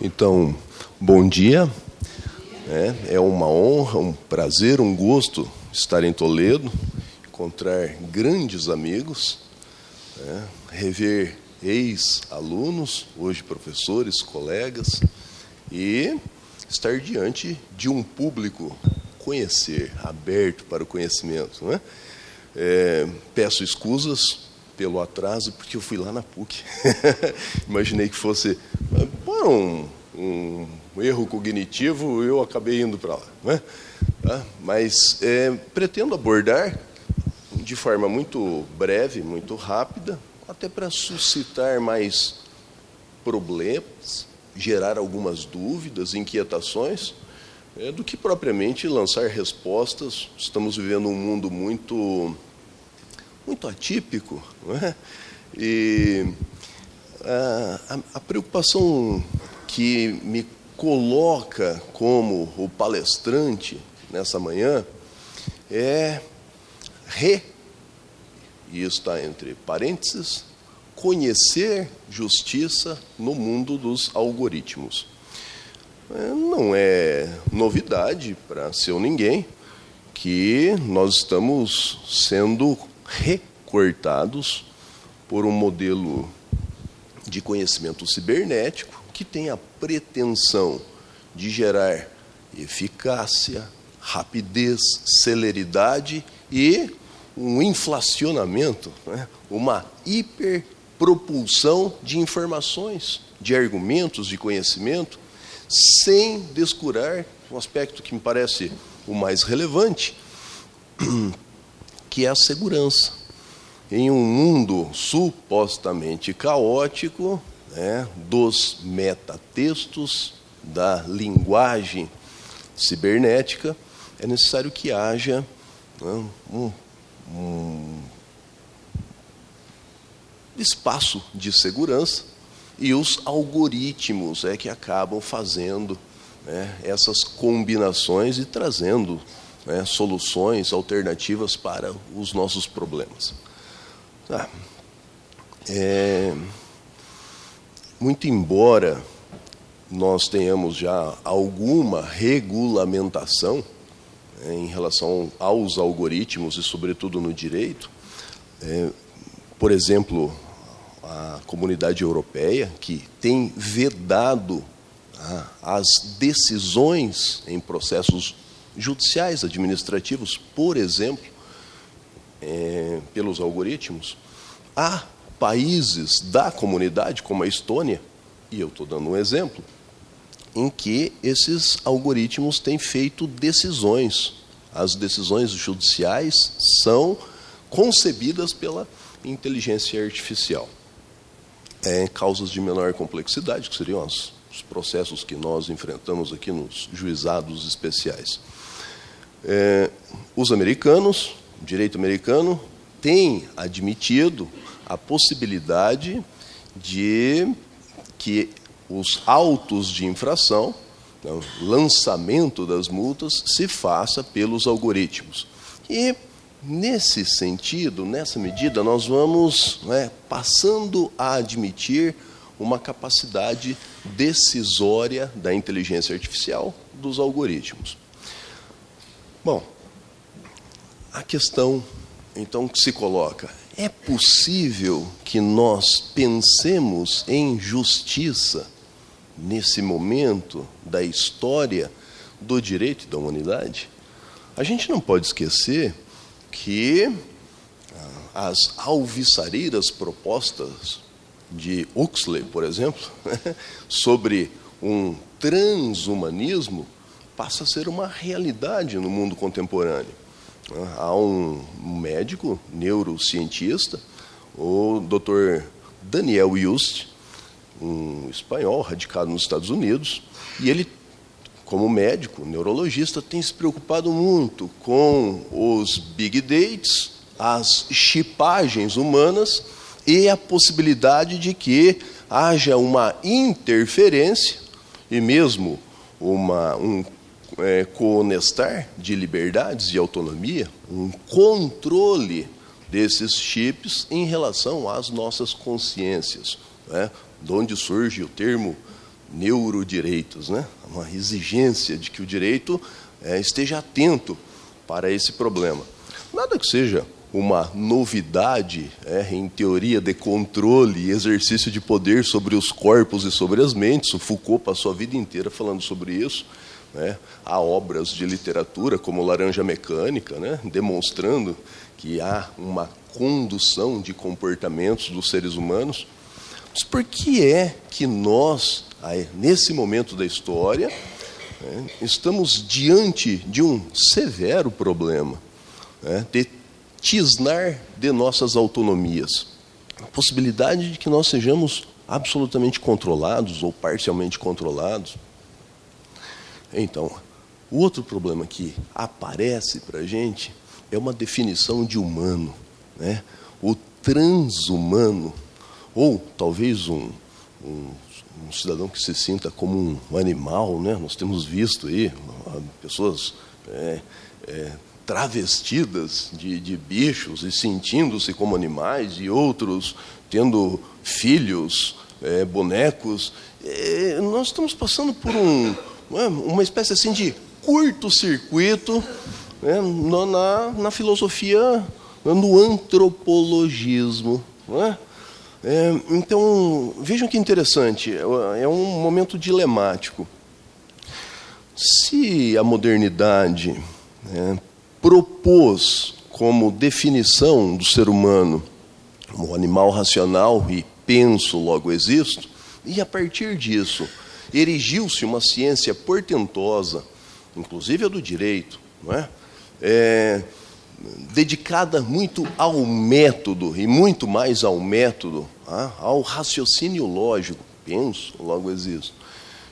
Então, bom dia. É uma honra, um prazer, um gosto estar em Toledo, encontrar grandes amigos, rever ex-alunos, hoje professores, colegas, e estar diante de um público conhecer, aberto para o conhecimento. Peço escusas pelo atraso, porque eu fui lá na PUC. Imaginei que fosse um erro cognitivo, eu acabei indo para lá. Mas pretendo abordar de forma muito breve, muito rápida, até para suscitar mais problemas, gerar algumas dúvidas, inquietações, do que propriamente lançar respostas. Estamos vivendo um mundo muito atípico, não é? E a preocupação que me coloca como o palestrante nessa manhã é e está entre parênteses, conhecer justiça no mundo dos algoritmos. Não é novidade para seu ninguém que nós estamos sendo recortados por um modelo de conhecimento cibernético que tem a pretensão de gerar eficácia, rapidez, celeridade e um inflacionamento, uma hiperpropulsão de informações, de argumentos, de conhecimento, sem descurar um aspecto que me parece o mais relevante, que é a segurança. Em um mundo supostamente caótico, dos metatextos, da linguagem cibernética, é necessário que haja um espaço de segurança, e os algoritmos que acabam fazendo essas combinações e trazendo soluções alternativas para os nossos problemas. Muito embora nós tenhamos já alguma regulamentação em relação aos algoritmos e, sobretudo, no direito, por exemplo, a Comunidade Europeia, que tem vedado as decisões em processos judiciais, administrativos, por exemplo, pelos algoritmos. Há países da comunidade, como a Estônia, e eu estou dando um exemplo, em que esses algoritmos têm feito decisões. As decisões judiciais são concebidas pela inteligência artificial. Causas de menor complexidade, que seriam os processos que nós enfrentamos aqui nos juizados especiais. Os americanos, o direito americano, tem admitido a possibilidade de que os autos de infração, o lançamento das multas, se faça pelos algoritmos. E, nesse sentido, nessa medida, nós vamos passando a admitir uma capacidade decisória da inteligência artificial, dos algoritmos. Bom, a questão, então, que se coloca: é possível que nós pensemos em justiça nesse momento da história do direito e da humanidade? A gente não pode esquecer que as alviçareiras propostas de Huxley, por exemplo, sobre um transhumanismo, passa a ser uma realidade no mundo contemporâneo. Há um médico, neurocientista, o Dr. Daniel Just, um espanhol radicado nos Estados Unidos, e ele, como médico, neurologista, tem se preocupado muito com os big dates, as chipagens humanas e a possibilidade de que haja uma interferência e mesmo um conestar de liberdades e autonomia, um controle desses chips em relação às nossas consciências, de onde surge o termo neurodireitos, né? Uma exigência de que o direito esteja atento para esse problema. Nada que seja uma novidade em teoria de controle e exercício de poder sobre os corpos e sobre as mentes. O Foucault passou a vida inteira falando sobre isso. Há obras de literatura, como Laranja Mecânica, demonstrando que há uma condução de comportamentos dos seres humanos. Mas por que é que nós, nesse momento da história, estamos diante de um severo problema de tisnar de nossas autonomias? A possibilidade de que nós sejamos absolutamente controlados ou parcialmente controlados. Então, o outro problema que aparece para a gente é uma definição de humano, o transhumano, ou talvez um cidadão que se sinta como um animal, Nós temos visto aí pessoas travestidas de bichos e sentindo-se como animais, e outros tendo filhos, bonecos. Nós estamos passando por uma espécie assim de curto-circuito na filosofia, no antropologismo. Então, vejam que interessante, é um momento dilemático. Se a modernidade propôs como definição do ser humano como animal racional e penso, logo existo, e a partir disso erigiu-se uma ciência portentosa, inclusive a do direito, dedicada muito ao método, e muito mais ao método, ao raciocínio lógico, penso, logo existo.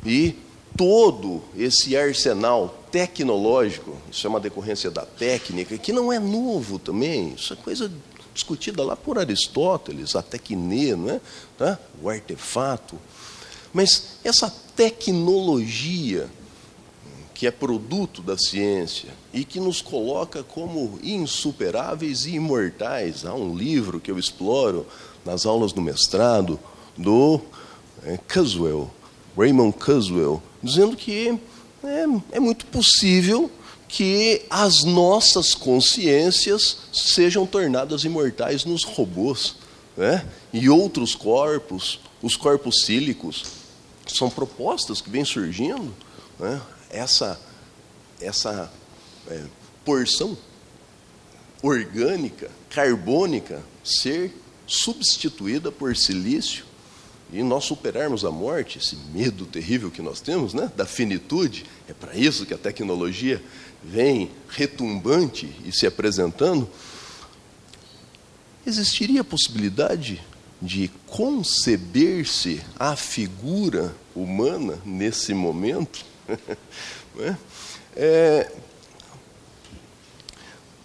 E todo esse arsenal tecnológico, isso é uma decorrência da técnica, que não é novo também, isso é coisa discutida lá por Aristóteles, a tecne, o artefato. Mas essa tecnologia, que é produto da ciência e que nos coloca como insuperáveis e imortais. Há um livro que eu exploro nas aulas do mestrado, do Kurzweil, Raymond Kurzweil, dizendo que é muito possível que as nossas consciências sejam tornadas imortais nos robôs, e outros corpos, os corpos sílicos, são propostas que vêm surgindo, essa porção orgânica, carbônica, ser substituída por silício, e nós superarmos a morte, esse medo terrível que nós temos, da finitude. É para isso que a tecnologia vem retumbante e se apresentando. Existiria a possibilidade de conceber-se a figura humana nesse momento?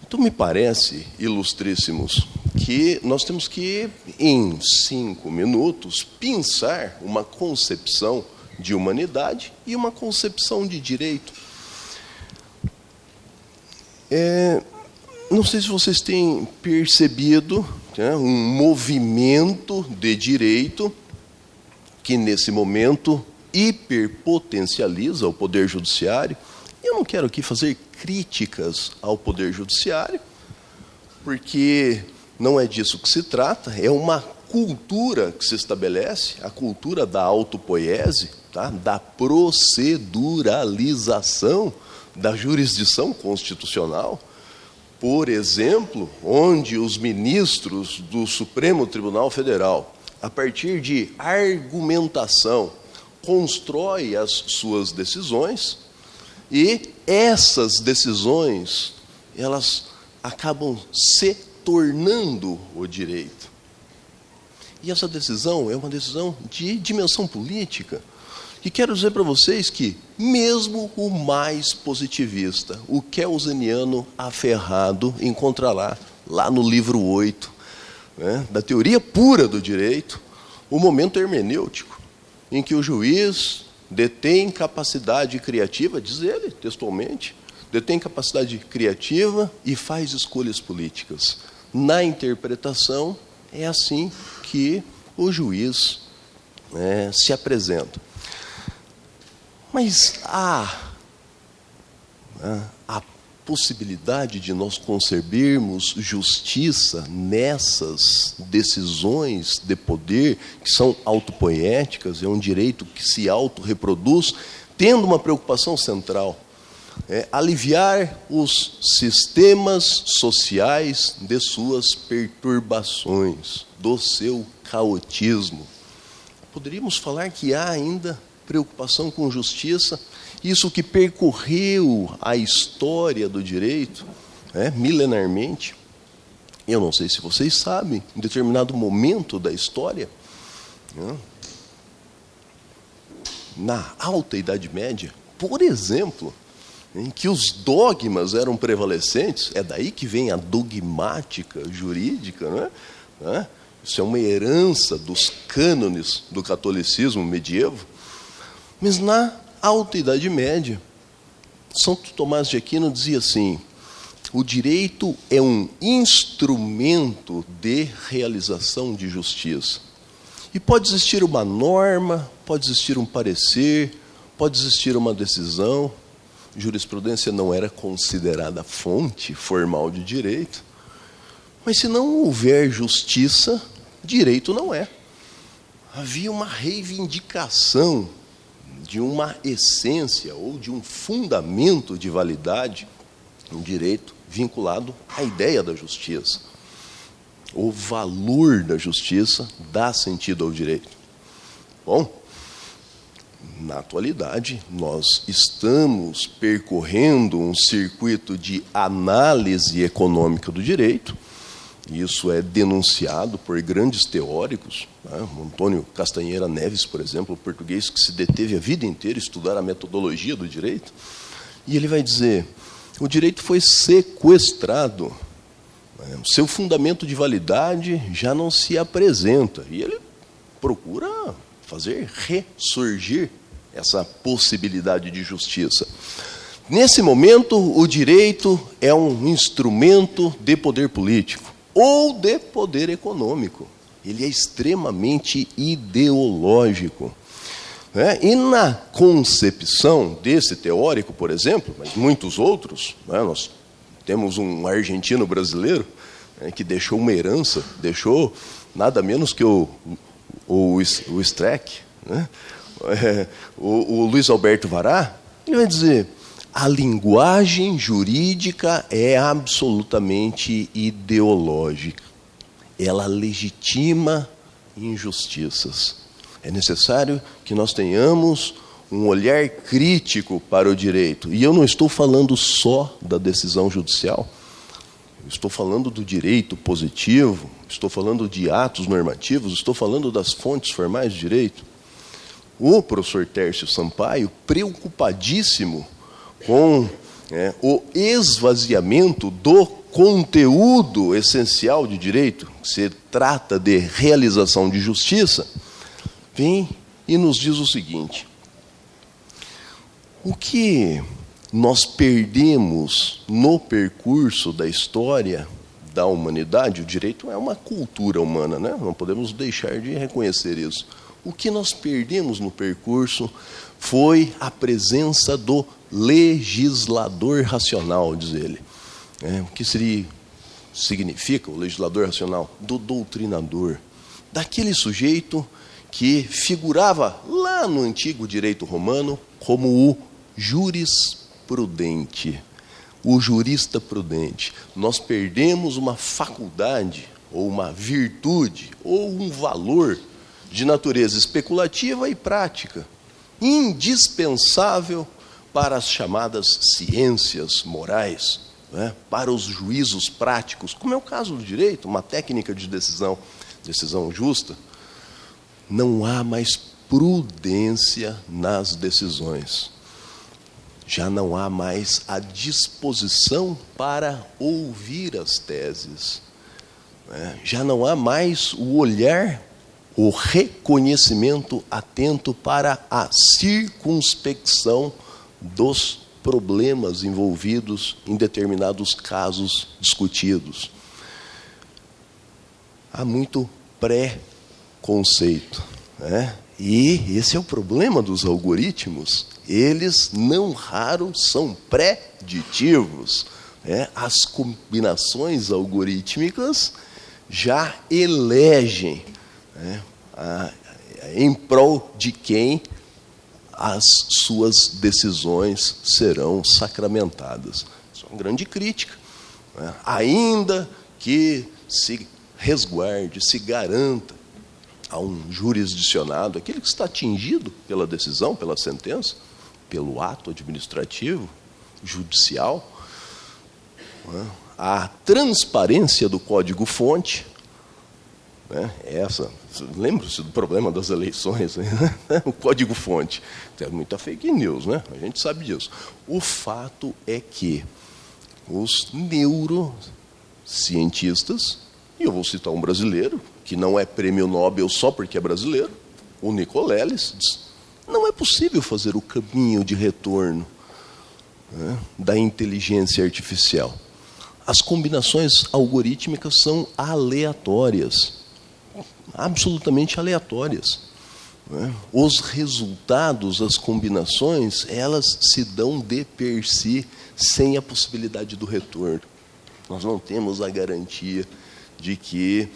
Então, me parece, ilustríssimos, que nós temos que, em 5 minutos, pensar uma concepção de humanidade e uma concepção de direito. Não sei se vocês têm percebido um movimento de direito que, nesse momento, hiperpotencializa o Poder Judiciário. Eu não quero aqui fazer críticas ao Poder Judiciário, porque não é disso que se trata, é uma cultura que se estabelece, a cultura da autopoiese, da proceduralização da jurisdição constitucional. Por exemplo, onde os ministros do Supremo Tribunal Federal, a partir de argumentação, constroem as suas decisões, e essas decisões, elas acabam se tornando o direito. E essa decisão é uma decisão de dimensão política. E quero dizer para vocês que, mesmo o mais positivista, o kelseniano aferrado, encontrará lá no livro 8, da teoria pura do direito, o momento hermenêutico, em que o juiz detém capacidade criativa, diz ele textualmente, detém capacidade criativa e faz escolhas políticas. Na interpretação, é assim que o juiz se apresenta. Mas a possibilidade de nós concebermos justiça nessas decisões de poder, que são autopoéticas, é um direito que se autorreproduz, tendo uma preocupação central, aliviar os sistemas sociais de suas perturbações, do seu caotismo. Poderíamos falar que há ainda preocupação com justiça, isso que percorreu a história do direito, milenarmente. Eu não sei se vocês sabem, em determinado momento da história, na Alta Idade Média, por exemplo, em que os dogmas eram prevalecentes, é daí que vem a dogmática jurídica, Isso é uma herança dos cânones do catolicismo medievo. Mas na Alta Idade Média, Santo Tomás de Aquino dizia assim: o direito é um instrumento de realização de justiça. E pode existir uma norma, pode existir um parecer, pode existir uma decisão. Jurisprudência não era considerada fonte formal de direito. Mas se não houver justiça, direito não é. Havia uma reivindicação de uma essência ou de um fundamento de validade, um direito vinculado à ideia da justiça. O valor da justiça dá sentido ao direito. Bom, na atualidade, nós estamos percorrendo um circuito de análise econômica do direito. Isso é denunciado por grandes teóricos, Antônio Castanheira Neves, por exemplo, português que se deteve a vida inteira a estudar a metodologia do direito, e ele vai dizer: o direito foi sequestrado, o seu fundamento de validade já não se apresenta, e ele procura fazer ressurgir essa possibilidade de justiça. Nesse momento, o direito é um instrumento de poder político ou de poder econômico. Ele é extremamente ideológico. E na concepção desse teórico, por exemplo, mas muitos outros, nós temos um argentino brasileiro que deixou uma herança, deixou nada menos que o Streck, o Luiz Alberto Vará. Ele vai dizer: a linguagem jurídica é absolutamente ideológica. Ela legitima injustiças. É necessário que nós tenhamos um olhar crítico para o direito. E eu não estou falando só da decisão judicial. Eu estou falando do direito positivo, estou falando de atos normativos, estou falando das fontes formais de direito. O professor Tércio Sampaio, preocupadíssimo com o esvaziamento do conteúdo essencial de direito, que se trata de realização de justiça, vem e nos diz o seguinte: o que nós perdemos no percurso da história da humanidade, o direito é uma cultura humana, não podemos deixar de reconhecer isso. O que nós perdemos no percurso foi a presença do legislador racional, diz ele. O que significa o legislador racional? Do doutrinador, daquele sujeito que figurava lá no antigo direito romano como o jurisprudente, o jurista prudente. Nós perdemos uma faculdade, ou uma virtude, ou um valor de natureza especulativa e prática, indispensável para as chamadas ciências morais, para os juízos práticos, como é o caso do direito, uma técnica de decisão justa. Não há mais prudência nas decisões. Já não há mais a disposição para ouvir as teses. Já não há mais o olhar, o reconhecimento atento para a circunspecção dos problemas envolvidos em determinados casos discutidos. Há muito preconceito. E esse é o problema dos algoritmos. Eles, não raro, são preditivos. As combinações algorítmicas já elegem em prol de quem as suas decisões serão sacramentadas. Isso é uma grande crítica. Ainda que se resguarde, se garanta a um jurisdicionado, aquele que está atingido pela decisão, pela sentença, pelo ato administrativo, judicial, a transparência do código-fonte, lembra-se do problema das eleições, o código-fonte. Tem muita fake news, a gente sabe disso. O fato é que os neurocientistas, e eu vou citar um brasileiro, que não é prêmio Nobel só porque é brasileiro, o Nicoleles, diz, não é possível fazer o caminho de retorno da inteligência artificial. As combinações algorítmicas são aleatórias, absolutamente aleatórias. Os resultados, as combinações, elas se dão de per si, sem a possibilidade do retorno. Nós não temos a garantia de que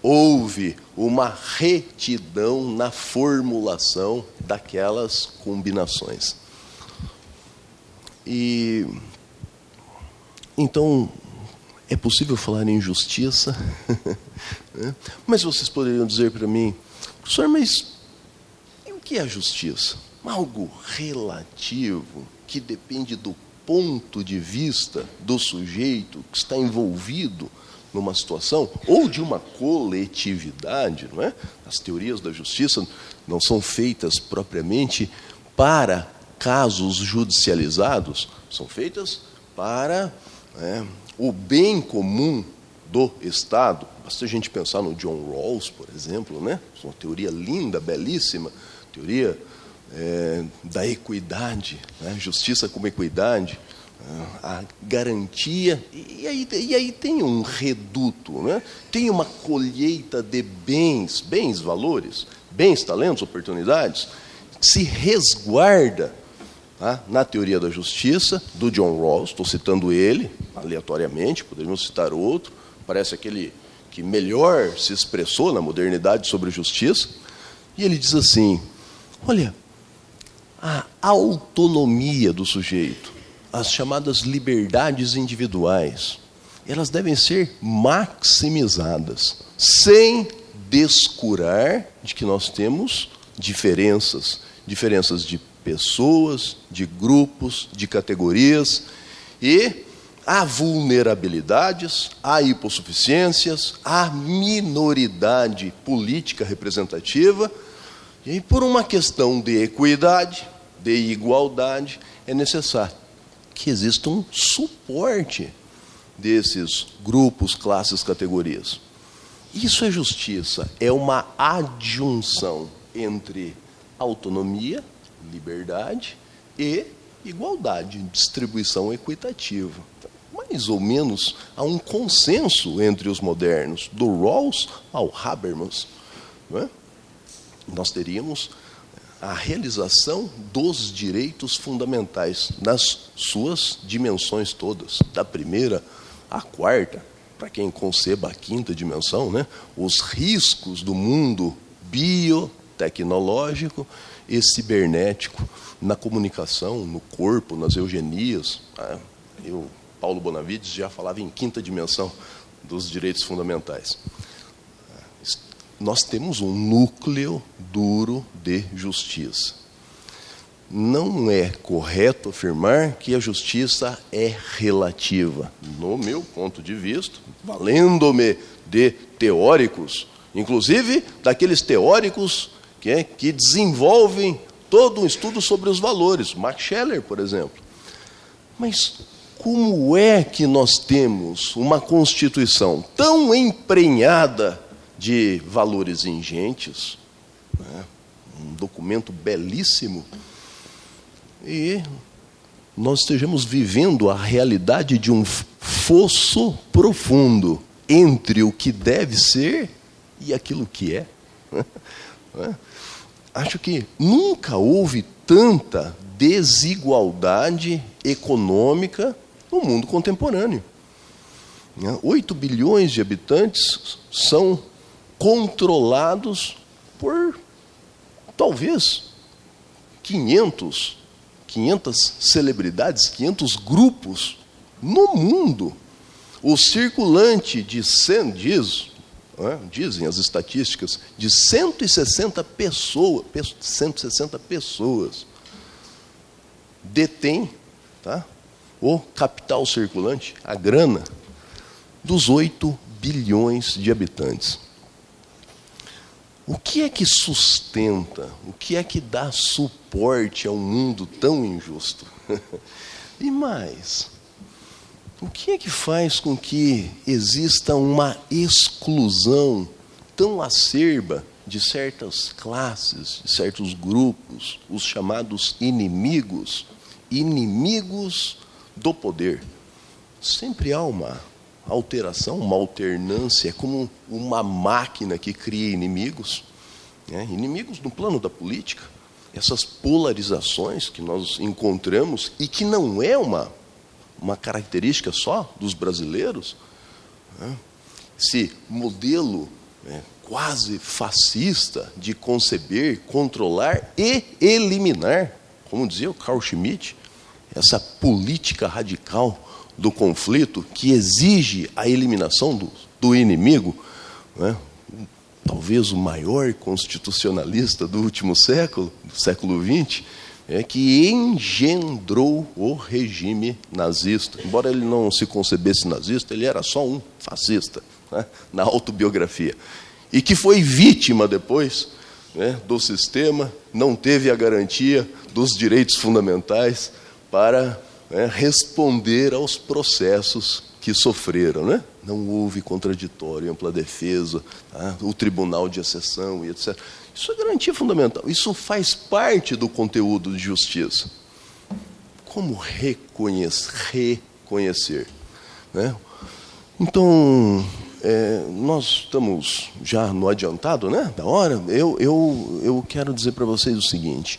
houve uma retidão na formulação daquelas combinações. E então é possível falar em justiça? Mas vocês poderiam dizer para mim, professor, mas e o que é a justiça? Algo relativo que depende do ponto de vista do sujeito que está envolvido numa situação, ou de uma coletividade, não é? As teorias da justiça não são feitas propriamente para casos judicializados, são feitas para o bem comum do Estado. Basta a gente pensar no John Rawls, por exemplo, uma teoria linda, belíssima, teoria da equidade, justiça como equidade, a garantia, e aí tem um reduto, tem uma colheita de bens, valores, bens, talentos, oportunidades, que se resguarda na teoria da justiça, do John Rawls, estou citando ele, aleatoriamente, poderíamos citar outro, parece aquele que melhor se expressou na modernidade sobre justiça, e ele diz assim, olha, a autonomia do sujeito, as chamadas liberdades individuais, elas devem ser maximizadas, sem descurar de que nós temos diferenças de pessoas, de grupos, de categorias, e há vulnerabilidades, há hipossuficiências, há minoridade política representativa, e aí, por uma questão de equidade, de igualdade, é necessário que exista um suporte desses grupos, classes, categorias. Isso é justiça, é uma adjunção entre autonomia, liberdade e igualdade, distribuição equitativa. Mais ou menos há um consenso entre os modernos, do Rawls ao Habermas. Nós teríamos a realização dos direitos fundamentais nas suas dimensões todas, da primeira à quarta, para quem conceba a quinta dimensão, os riscos do mundo biotecnológico e cibernético na comunicação, no corpo, nas eugenias. Paulo Bonavides já falava em quinta dimensão dos direitos fundamentais. Nós temos um núcleo duro de justiça. Não é correto afirmar que a justiça é relativa. No meu ponto de vista, valendo-me de teóricos, inclusive daqueles teóricos que desenvolvem todo um estudo sobre os valores, Max Scheler, por exemplo. Mas como é que nós temos uma Constituição tão emprenhada de valores ingentes, um documento belíssimo, e nós estejamos vivendo a realidade de um fosso profundo entre o que deve ser e aquilo que é? acho que nunca houve tanta desigualdade econômica no mundo contemporâneo. 8 bilhões de habitantes são controlados por, talvez, 500 celebridades, 500 grupos no mundo. O circulante de 100, dizem as estatísticas, de 160 pessoas detém, tá, o capital circulante, a grana, dos 8 bilhões de habitantes. O que é que sustenta, o que é que dá suporte a um mundo tão injusto? E mais, o que é que faz com que exista uma exclusão tão acerba de certas classes, de certos grupos, os chamados inimigos do poder? Sempre há uma alteração, uma alternância, é como uma máquina que cria inimigos, inimigos no plano da política, essas polarizações que nós encontramos e que não é uma característica só dos brasileiros, esse modelo quase fascista de conceber, controlar e eliminar, como dizia o Carl Schmitt, essa política radical do conflito que exige a eliminação do inimigo, talvez o maior constitucionalista do último século, do século XX, que engendrou o regime nazista. Embora ele não se concebesse nazista, ele era só um fascista, na autobiografia. E que foi vítima depois do sistema, não teve a garantia dos direitos fundamentais para responder aos processos que sofreram. Não houve contraditório, ampla defesa, o tribunal de exceção e etc. Isso é garantia fundamental. Isso faz parte do conteúdo de justiça. Como reconhecer? Então, nós estamos já no adiantado, da hora. Eu quero dizer para vocês o seguinte.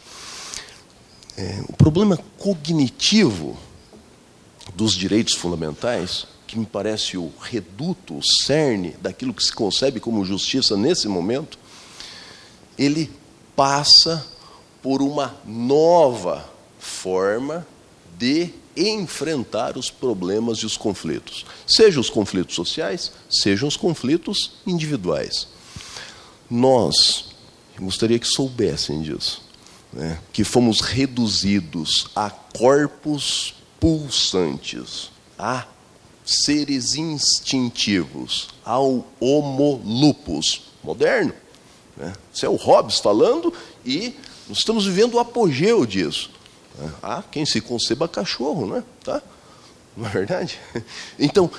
O problema cognitivo dos direitos fundamentais, que me parece o reduto, o cerne daquilo que se concebe como justiça nesse momento, ele passa por uma nova forma de enfrentar os problemas e os conflitos. Sejam os conflitos sociais, sejam os conflitos individuais. Nós, eu gostaria que soubessem disso, que fomos reduzidos a corpos pulsantes, a seres instintivos, ao homo lupus moderno. Isso é o Hobbes falando, e nós estamos vivendo o apogeu disso. Há quem se conceba cachorro, tá? Não é verdade? Então,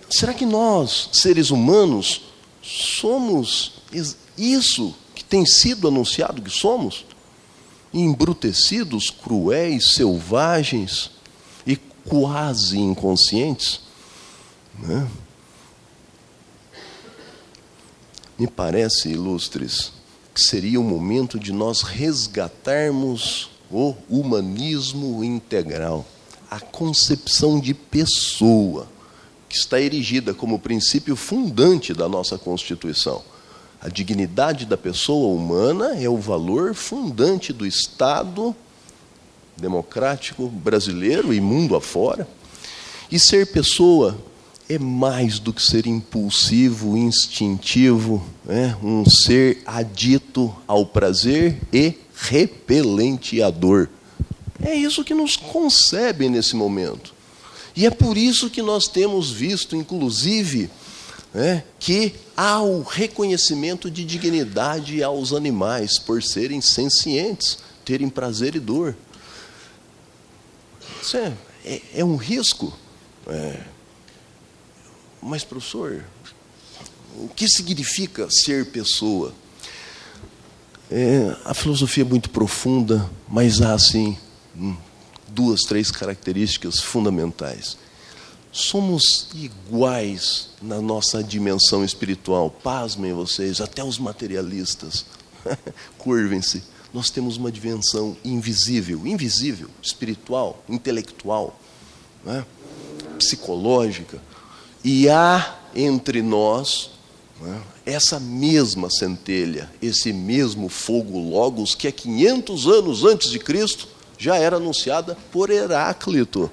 será que nós, seres humanos, somos isso que tem sido anunciado que somos? Embrutecidos, cruéis, selvagens e quase inconscientes? Me parece, ilustres, que seria o momento de nós resgatarmos o humanismo integral, a concepção de pessoa, que está erigida como princípio fundante da nossa Constituição. A dignidade da pessoa humana é o valor fundante do Estado democrático brasileiro e mundo afora. E ser pessoa é mais do que ser impulsivo, instintivo, um ser adito ao prazer e repelente à dor. É isso que nos concebe nesse momento. E é por isso que nós temos visto, inclusive, que há o reconhecimento de dignidade aos animais, por serem sencientes, terem prazer e dor. Isso é um risco. Mas, professor, o que significa ser pessoa? A filosofia é muito profunda, mas há, assim, 2, 3 características fundamentais. Somos iguais na nossa dimensão espiritual. Pasmem vocês, até os materialistas. Curvem-se. Nós temos uma dimensão invisível, espiritual, intelectual, né? Psicológica. E há entre nós, né, essa mesma centelha, esse mesmo fogo Logos, que há 500 anos antes de Cristo já era anunciada por Heráclito.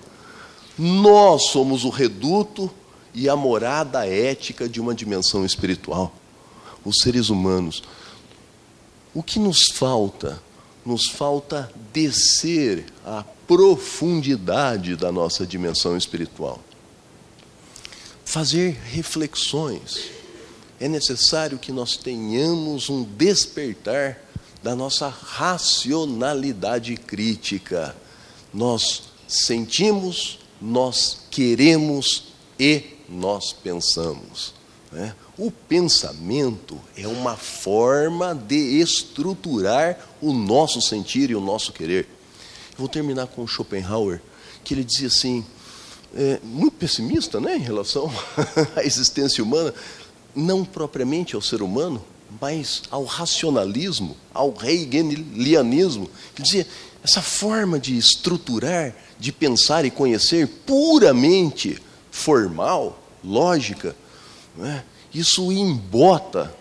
Nós somos o reduto e a morada ética de uma dimensão espiritual. Os seres humanos. O que nos falta? Nos falta descer à profundidade da nossa dimensão espiritual. Fazer reflexões. É necessário que nós tenhamos um despertar da nossa racionalidade crítica. Nós sentimos, nós queremos e nós pensamos, né? O pensamento é uma forma de estruturar o nosso sentir e o nosso querer. Eu vou terminar com Schopenhauer, que ele dizia assim, muito pessimista, né, em relação à existência humana, não propriamente ao ser humano, mas ao racionalismo, ao hegelianismo. Ele dizia, essa forma de estruturar, de pensar e conhecer puramente formal, lógica, né? Isso embota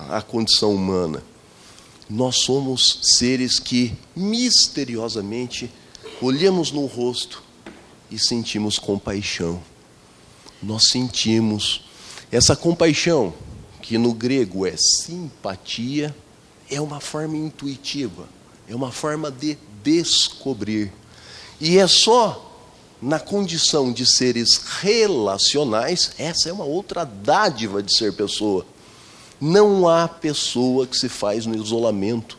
a condição humana. Nós somos seres que misteriosamente olhamos no rosto e sentimos compaixão. Nós sentimos essa compaixão, que no grego é simpatia, é uma forma intuitiva, é uma forma de descobrir. E é só na condição de seres relacionais, essa é uma outra dádiva de ser pessoa. Não há pessoa que se faz no isolamento.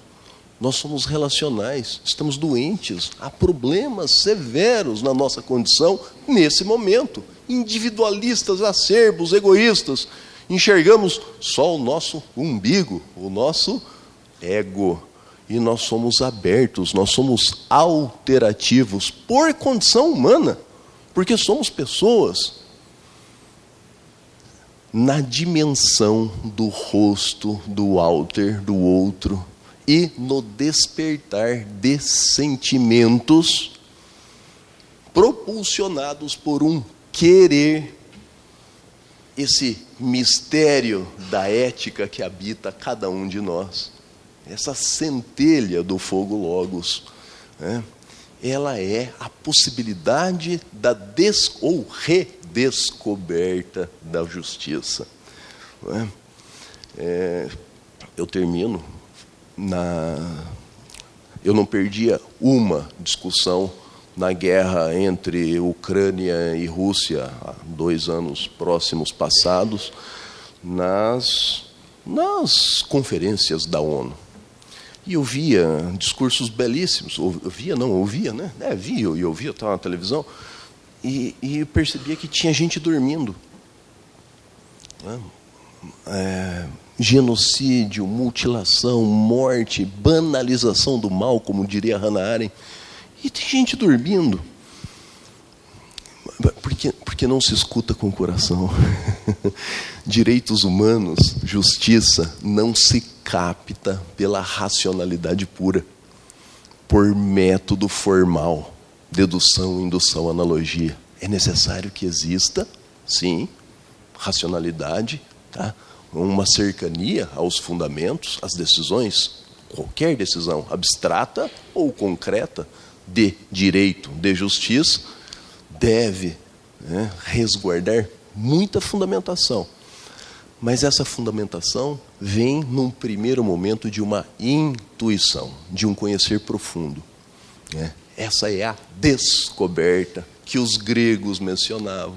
Nós somos relacionais, estamos doentes, há problemas severos na nossa condição nesse momento. Individualistas, acerbos, egoístas. Enxergamos só o nosso umbigo, o nosso ego. E nós somos abertos, nós somos alterativos por condição humana, porque somos pessoas. Na dimensão do rosto, do alter, do outro, e no despertar de sentimentos propulsionados por um querer, esse mistério da ética que habita cada um de nós. Essa centelha do fogo Logos, né? Ela é a possibilidade da ou redescoberta da justiça. Não é? Eu termino eu não perdia uma discussão na guerra entre Ucrânia e Rússia, há 2 anos próximos passados, nas conferências da ONU. E eu via discursos belíssimos, ouvia, né? Via e ouvia, estava na televisão, e percebia que tinha gente dormindo. Genocídio, mutilação, morte, banalização do mal, como diria Hannah Arendt. E tem gente dormindo. Porque não se escuta com o coração. Direitos humanos, justiça, não se capta pela racionalidade pura, por método formal, dedução, indução, analogia. É necessário que exista, sim, racionalidade, tá? Uma cercania aos fundamentos, às decisões, qualquer decisão abstrata ou concreta de direito, de justiça, deve, né, resguardar muita fundamentação. Mas essa fundamentação vem num primeiro momento de uma intuição, de um conhecer profundo, né? Essa é a descoberta que os gregos mencionavam,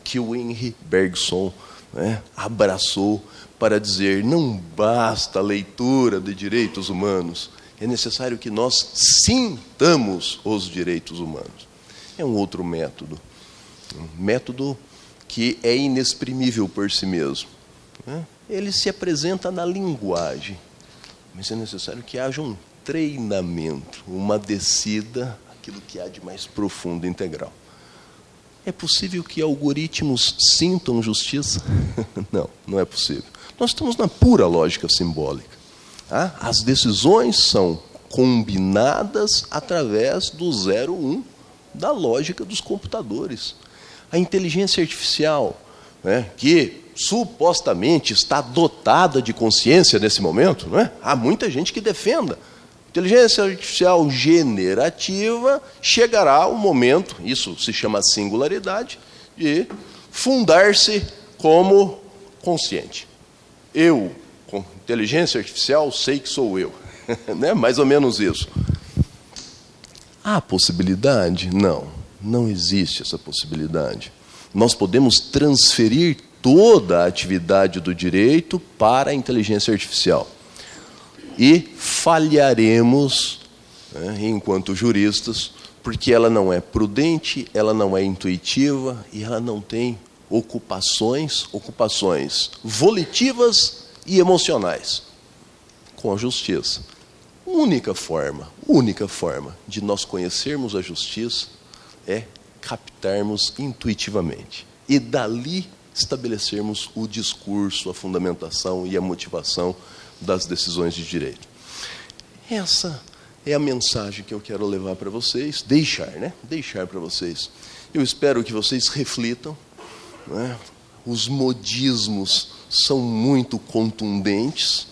que o Henri Bergson, né, abraçou para dizer, não basta a leitura de direitos humanos, é necessário que nós sintamos os direitos humanos. É um outro método, um método que é inexprimível por si mesmo. Ele se apresenta na linguagem, mas é necessário que haja um treinamento, uma descida, aquilo que há de mais profundo e integral. É possível que algoritmos sintam justiça? Não, não é possível. Nós estamos na pura lógica simbólica. Tá? As decisões são combinadas através do 0-1 da lógica dos computadores. A inteligência artificial, né, que supostamente está dotada de consciência nesse momento, não é? Há muita gente que defenda. Inteligência artificial generativa chegará um momento, isso se chama singularidade, de fundar-se como consciente. Eu, com inteligência artificial, sei que sou eu. Né? Mais ou menos isso. Há possibilidade? Não, não existe essa possibilidade. Nós podemos transferir toda a atividade do direito para a inteligência artificial. E falharemos, né, enquanto juristas, porque ela não é prudente, ela não é intuitiva e ela não tem ocupações volitivas e emocionais com a justiça. Única forma de nós conhecermos a justiça é captarmos intuitivamente e dali estabelecermos o discurso, a fundamentação e a motivação das decisões de direito. Essa é a mensagem que eu quero levar para vocês, deixar para vocês. Eu espero que vocês reflitam, né? Os modismos são muito contundentes,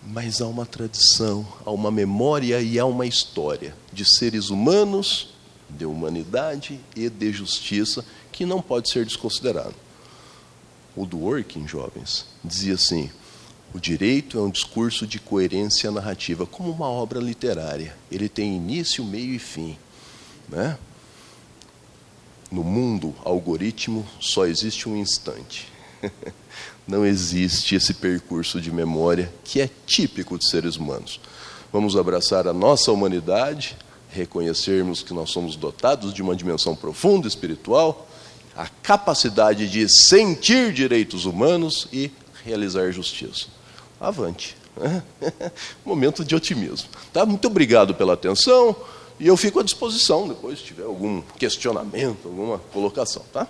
mas há uma tradição, há uma memória e há uma história de seres humanos, de humanidade e de justiça que não pode ser desconsiderado. O Dworkin, jovens, dizia assim: o direito é um discurso de coerência narrativa, como uma obra literária. Ele tem início, meio e fim. Né? No mundo algoritmo só existe um instante. Não existe esse percurso de memória que é típico de seres humanos. Vamos abraçar a nossa humanidade, reconhecermos que nós somos dotados de uma dimensão profunda espiritual, a capacidade de sentir direitos humanos e realizar justiça. Avante. Momento de otimismo. Tá? Muito obrigado pela atenção e eu fico à disposição depois se tiver algum questionamento, alguma colocação. Tá?